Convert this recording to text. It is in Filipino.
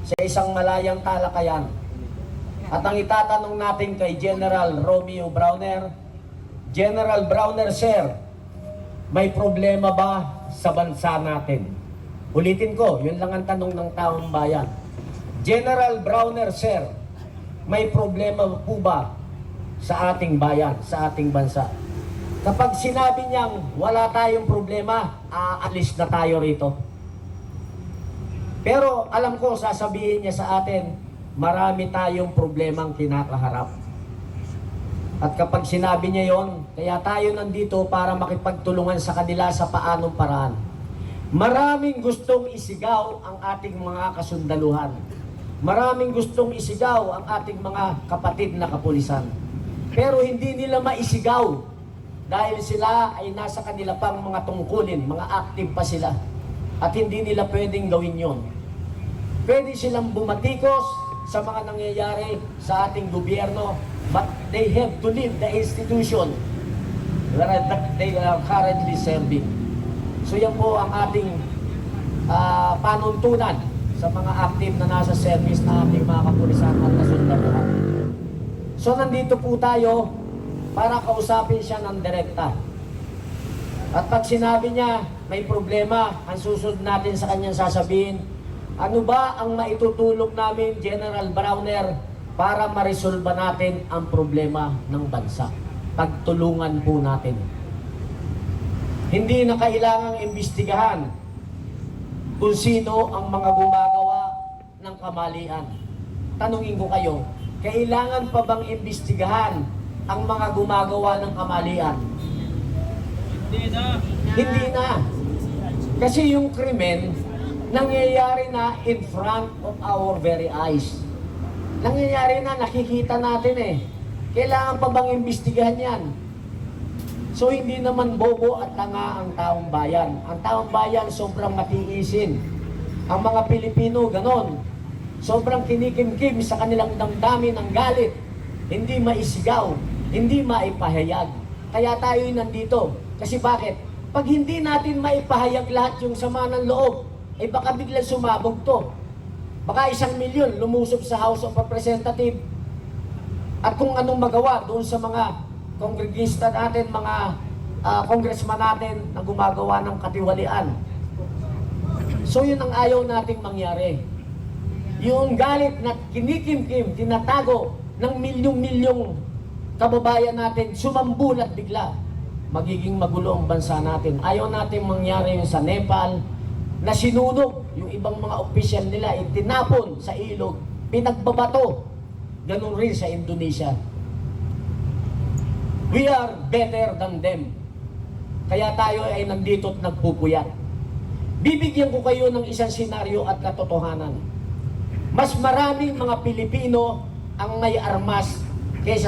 sa isang malayang talakayan. At ang itatanong natin kay General Romeo Browner, General Browner, sir, may problema ba sa bansa natin? Ulitin ko, yun lang ang tanong ng taong bayan. General Browner, sir, may problema po ba sa ating bayan, sa ating bansa? Kapag sinabi niyang wala tayong problema, aalis na tayo rito. Pero alam ko, sasabihin niya sa atin, marami tayong problemang kinakaharap. At kapag sinabi niya yon, kaya tayo nandito para makipagtulungan sa kanila sa paanong paraan. Maraming gustong isigaw ang ating mga kasundaluhan. Maraming gustong isigaw ang ating mga kapatid na kapulisan. Pero hindi nila maisigaw dahil sila ay nasa kanila pang mga tungkulin, mga active pa sila. At hindi nila pwedeng gawin yon. Pwede silang bumatikos sa mga nangyayari sa ating gobyerno, but they have to leave the institution that they are currently serving. So yan po ang ating panuntunan sa mga active na nasa service na ating mga kapulisan at kasundaluhan. So nandito po tayo para kausapin siya ng direkta. At pag sinabi niya may problema, ang susunod natin sa kanyang sasabihin, ano ba ang maitutulong namin, General Browner, para maresolba natin ang problema ng bansa? Pagtulungan po natin. Hindi na kailangang imbestigahan kung sino ang mga gumagawa ng kamalian. Tanungin ko kayo, kailangan pa bang imbestigahan ang mga gumagawa ng kamalian? Hindi na. Hindi na. Kasi yung krimen, nangyayari na in front of our very eyes. Nangyayari na, nakikita natin eh. Kailangan pa bang imbestigahan yan? So hindi naman bobo at tanga ang taong bayan. Ang taong bayan sobrang matiisin. Ang mga Pilipino ganon. Sobrang kinikimkim sa kanilang damdamin ng galit. Hindi maisigaw, hindi maipahayag. Kaya tayo'y nandito. Kasi bakit? Pag hindi natin maipahayag lahat yung sama ng loob, eh baka biglang sumabog to. Baka 1 milyon lumusob sa House of Representatives. At kung anong magawa doon sa mga kongregista natin, mga congressman natin na gumagawa ng katiwalian. So yun ang ayaw nating mangyari. Yung galit na kinikimkim, tinatago ng milyong-milyong kababayan natin, sumambulat bigla. Magiging magulo ang bansa natin. Ayaw natin mangyari yung sa Nepal, na sinunog yung ibang mga opisyal nila, itinapon sa ilog, pinagbabato. Ganun rin sa Indonesia. We are better than them. Kaya tayo ay nandito at nagpupuyat. Bibigyan ko kayo ng isang senaryo at katotohanan. Mas maraming mga Pilipino ang may armas kaysa